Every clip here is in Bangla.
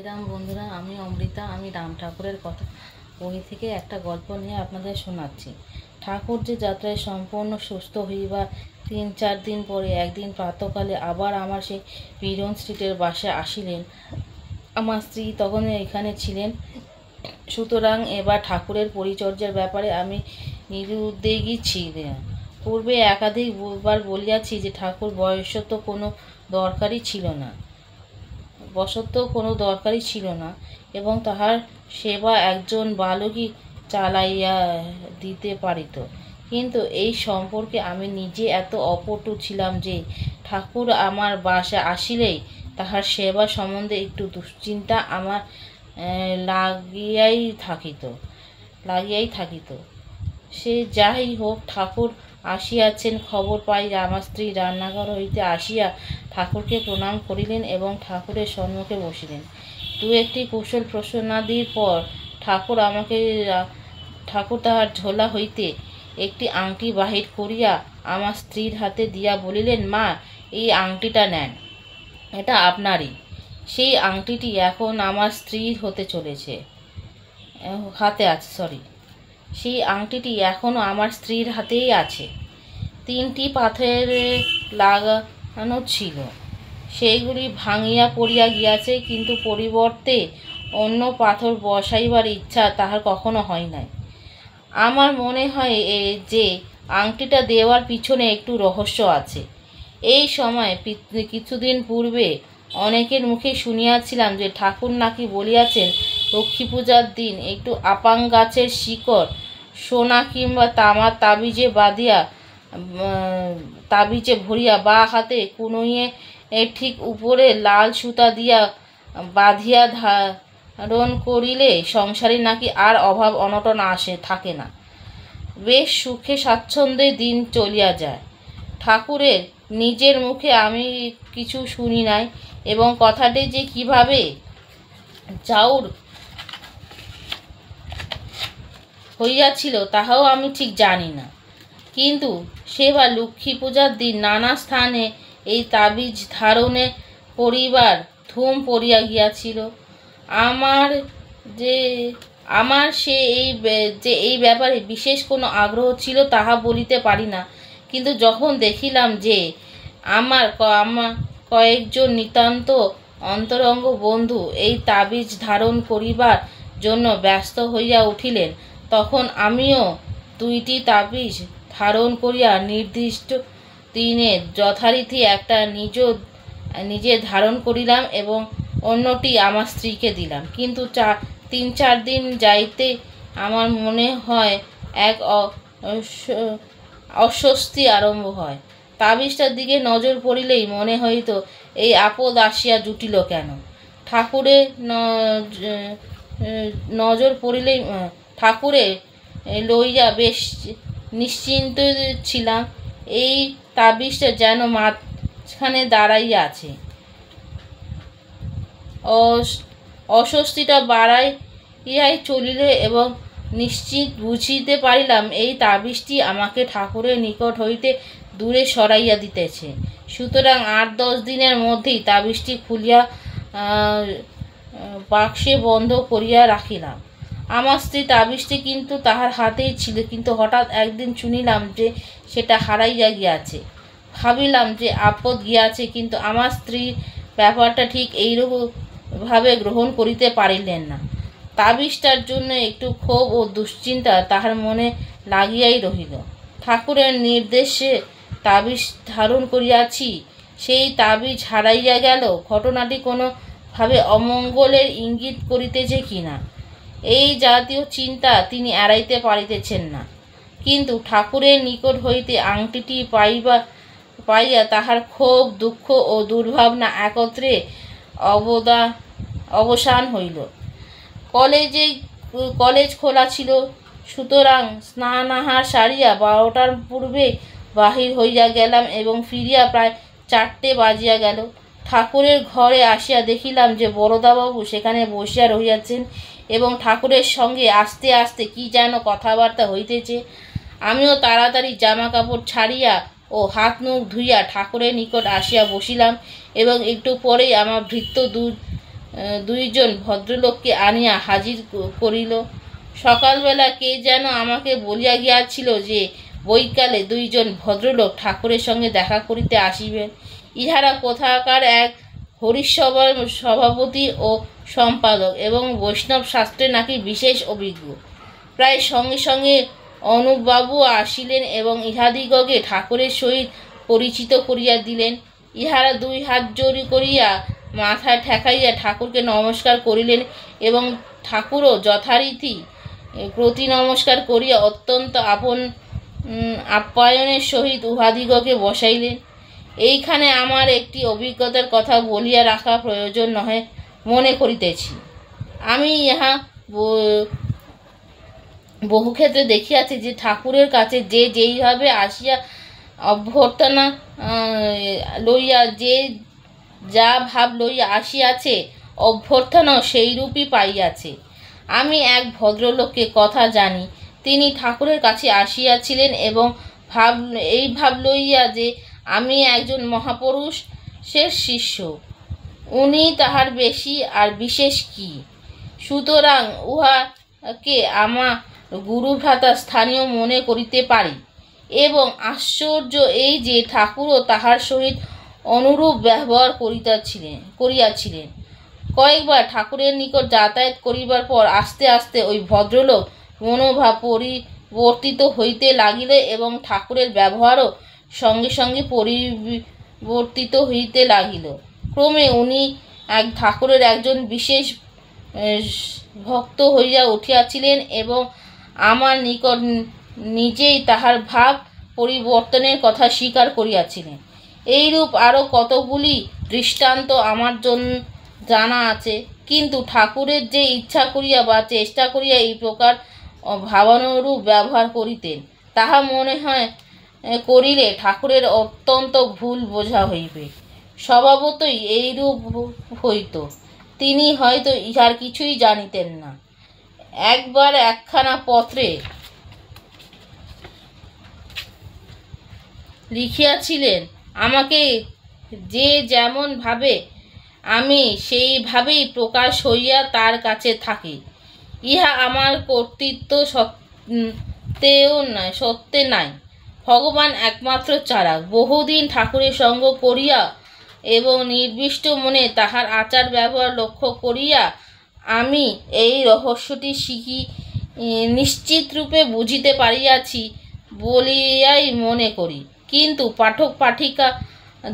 রাম বন্ধুরা, আমি অমৃতা। আমি রাম ঠাকুরের কথা বই থেকে একটা গল্প নিয়ে আপনাদের শোনাচ্ছি। ঠাকুর যে যাত্রায় সম্পূর্ণ সুস্থ হইবার 3-4 দিন পরে একদিন প্রাতকালে আবার আমার সেই পিরন স্ট্রিটের বাসায় আসিলেন। আমার স্ত্রী তখন এখানে ছিলেন, সুতরাং এবার ঠাকুরের পরিচর্যার ব্যাপারে আমি নিরুদ্যোগী ছিলেন। পূর্বে একাধিকবার বলিয়াছি যে ঠাকুর বয়সত কোনো দরকারই ছিল না এবং তাহার সেবা একজন বালকই চালাইয়া দিতে পারিত। কিন্তু এই সম্পর্কে আমি নিজে এত অপটু ছিলাম যে ঠাকুর আমার বাসায় আসিলেই তাহার সেবা সম্বন্ধে একটু দুশ্চিন্তা আমার লাগিয়াই থাকিত। সে যাই হোক, ঠাকুর আসিয়াছেন খবর পাই আমার স্ত্রী রান্নাঘর হইতে আসিয়া ঠাকুরকে প্রণাম করিলেন এবং ঠাকুরের সম্মুখে বসিলেন। দু একটি কুশল প্রশ্নাদির পর ঠাকুর তাহার ঝোলা হইতে একটি আংটি বাহির করিয়া আমার স্ত্রীর হাতে দিয়া বলিলেন, মা, এই আংটিটা নেন, এটা আপনারই। সেই আংটিটি এখন আমার স্ত্রীর সেই আংটিটি এখনও আমার স্ত্রীর হাতেই আছে। 3টি পাথরে লাগানো ছিল, সেইগুলি ভাঙিয়া পড়িয়া গিয়াছে, কিন্তু পরিবর্তে অন্য পাথর বসাইবার ইচ্ছা তাহার কখনো হয় নাই। আমার মনে হয় যে আংটিটা দেওয়ার পিছনে একটু রহস্য আছে। এই সময় কিছুদিন পূর্বে অনেকের মুখে শুনিয়াছিলাম যে ঠাকুর নাকি বলিয়াছেন লক্ষ্মী পূজার দিন একটু আপাং গাছের শিকড় সোনা কিংবা তামার তাবিজে ভরিয়া বা হাতে কুনুইয়ে ঠিক উপরে লাল সুতা দিয়া বাঁধিয়া ধারণ করিলে সংসারে নাকি আর অভাব অনটন থাকে না, বেশ সুখে স্বাচ্ছন্দ্যে দিন চলিয়া যায়। ঠাকুরের নিজের মুখে আমি কিছু শুনি নাই এবং কথাটি যে কিভাবে চাউর হইয়াছিল তাহাও আমি ঠিক জানি না। কিন্তু সেবার লক্ষ্মী পূজার দিন নানা স্থানে এই তাবিজ ধারণে করিবার ধুম পড়িয়া গিয়াছিল। আমার এই ব্যাপারে বিশেষ কোনো আগ্রহ ছিল তাহা বলিতে পারি না, কিন্তু যখন দেখিলাম যে আমার কয়েকজন নিতান্ত অন্তরঙ্গ বন্ধু এই তাবিজ ধারণ করিবার জন্য ব্যস্ত হইয়া উঠিলেন, তখন আমিও 2টি তাবিজ ধারণ করিয়া নির্দিষ্ট দিনে যথারীতি একটা নিজে ধারণ করিলাম এবং অন্যটি আমার স্ত্রীকে দিলাম। কিন্তু 3-4 দিন যাইতে আমার মনে হয় এক অস্বস্তি আরম্ভ হয়। তাবিজটার দিকে নজর পড়িলেই মনে হইত, এই আপদ আসিয়া জুটিল কেন? ঠাকুরে লইয়া বেশ নিশ্চিন্ত ছিলাম। এই তাবিজটা যেন মাঝখানে দাঁড়াইয়া আছে। অস্বস্তিটা বাড়াইয়াই চলিলে এবং নিশ্চিত বুঝিতে পারিলাম এই তাবিজটি আমাকে ঠাকুরের নিকট হইতে দূরে সরাইয়া দিতেছে। সুতরাং 8-10 দিনের মধ্যেই তাবিজটি খুলিয়া বাক্সে বন্ধ করিয়া রাখিলাম। আমার স্ত্রী তাবিজটি কিন্তু তাহার হাতেই ছিল, কিন্তু হঠাৎ একদিন শুনিলাম যে সেটা হারাইয়া গিয়াছে। ভাবিলাম যে আপদ গিয়াছে, কিন্তু আমার স্ত্রী ব্যাপারটা ঠিক এইরূপ ভাবে গ্রহণ করিতে পারিলেন না। তাবিজটার জন্য একটু ক্ষোভ ও দুশ্চিন্তা তাহার মনে লাগিয়াই রহিল। ঠাকুরের নির্দেশে তাবিজ ধারণ করিয়াছি, সেই তাবিজ হারাইয়া গেল, ঘটনাটি কোনো ভাবে অমঙ্গলের ইঙ্গিত করিতেছে কিনা, এই জাতীয় চিন্তা তিনি এড়াইতে পারিতেছেন না। কিন্তু ঠাকুরের নিকট হইতে আংটিটি পাইয়া তাহার ক্ষোভ, দুঃখ ও দুর্ভাবনা একত্রে অবসান হইল। কলেজ খোলা ছিল, সুতরাং স্নানাহার সারিয়া 12টার পূর্বে বাহির হইয়া গেলাম এবং ফিরিয়া প্রায় 4টে বাজিয়া গেল। ঠাকুরের ঘরে আসিয়া দেখিলাম যে বরদাবাবু সেখানে বসিয়া রহিয়াছেন এবং ঠাকুরের সঙ্গে আস্তে আস্তে কি যেন কথাবার্তা হইতেছে। আমিও তাড়াতাড়ি জামা কাপড় ছাড়িয়া ও হাত মুখ ধুইয়া ঠাকুরের নিকট আসিয়া বসিলাম এবং একটু পরেই আমার ভৃত্য দুইজন ভদ্রলোককে আনিয়া হাজির করিল। সকালবেলা কে যেন আমাকে বলিয়া গিয়াছিল যে বৈকালে দুইজন ভদ্রলোক ঠাকুরের সঙ্গে দেখা করিতে আসিবেন। ইহারা কোথাকার এক হরিসভার সভাপতি ও সম্পাদক এবং বৈষ্ণব শাস্ত্রে নাকি বিশেষ অভিজ্ঞ। প্রায় সঙ্গে সঙ্গে অনুপবাবু আসিলেন এবং ইহাদিগকে ঠাকুরের সহিত পরিচিত করিয়া দিলেন। ইহারা দুই হাত জোড় করিয়া মাথায় ঠেকাইয়া ঠাকুরকে নমস্কার করিলেন এবং ঠাকুরও যথারীতি প্রতি নমস্কার করিয়া অত্যন্ত আপ্যায়নের সহিত উহাদিগকে বসাইলেন। এইখানে আমার একটি অভিজ্ঞতার কথা বলিয়া রাখা প্রয়োজন নহে মনে করিতেছি। আমি ইহা বহু ক্ষেত্রে দেখিয়াছি যে ঠাকুরের কাছে যে যেইভাবে আসিয়া অভ্যর্থনা লইয়া যে যা ভাব লইয়া আসিয়াছে অভ্যর্থনাও সেইরূপই পাইয়াছে। আমি এক ভদ্রলোককে কথা জানি, তিনি ঠাকুরের কাছে আসিয়াছিলেন এবং এই ভাব লইয়া যে আমি একজন মহাপুরুষের শিষ্য, উনি তাহার বেশি আর বিশেষ কি। সুতরাং উহাকে আমার গুরু ভ্রাতা স্থানীয় মনে করিতে পারি এবং আশ্চর্য এই যে ঠাকুরও তাহার সহিত অনুরূপ ব্যবহার করিয়াছিলেন। কয়েকবার ঠাকুরের নিকট যাতায়াত করিবার পর আস্তে আস্তে ওই ভদ্রলোক মনোভাব পরিবর্তিত হইতে লাগিল এবং ঠাকুরের ব্যবহারও সঙ্গে সঙ্গে পরিবর্তিত হইতে লাগিল। ক্রমে উনি ঠাকুরের একজন বিশেষ ভক্ত হইয়া উঠিয়াছিলেন এবং আমার নিকট নিজেই তাহার ভাব পরিবর্তনের কথা স্বীকার করিয়াছিলেন। এইরূপ আরও কতগুলি দৃষ্টান্ত আমার জানা আছে, কিন্তু ঠাকুরের যে ইচ্ছা করিয়া বা চেষ্টা করিয়া এই প্রকার ভাবানুরূপ ব্যবহার করিতেন তাহা মনে হয় করিলে ঠাকুরের অত্যন্ত ভুল বোঝা হইবে। স্বভাবতই এইরূপ হইত, তিনি হয়তো ইহার কিছুই জানিতেন না। একবার একখানা পত্রে লিখিয়াছিলেন, আমাকে যে যেমন ভাবে আমি সেইভাবেই প্রকাশ হইয়া তার কাছে থাকি। ইহা আমার কর্তৃত্ব সত্যে নাই। ভগবান একমাত্র চালাক। বহুদিন ঠাকুরের সঙ্গ করিয়া এবং নির্দিষ্ট মনে তাহার আচার ব্যবহার লক্ষ্য করিয়া আমি এই রহস্যটি নিশ্চিত রূপে বুঝিতে পারিয়াছি বলিয়াই মনে করি, কিন্তু পাঠক পাঠিকা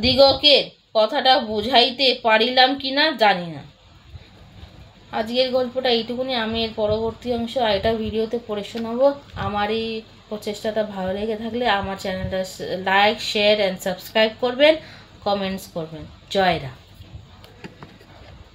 দিগকে কথাটা বুঝাইতে পারিলাম কিনা জানি না। আজকের গল্পটা এইটুকুনি। আমি এর পরবর্তী অংশ আরেকটা ভিডিওতে পড়ে শোনাবো। আমার এই প্রচেষ্টাটা ভালো লেগে থাকলে আমার চ্যানেলটা লাইক, শেয়ার অ্যান্ড সাবস্ক্রাইব করবেন, কমেন্টস করবেন। জয় রাম।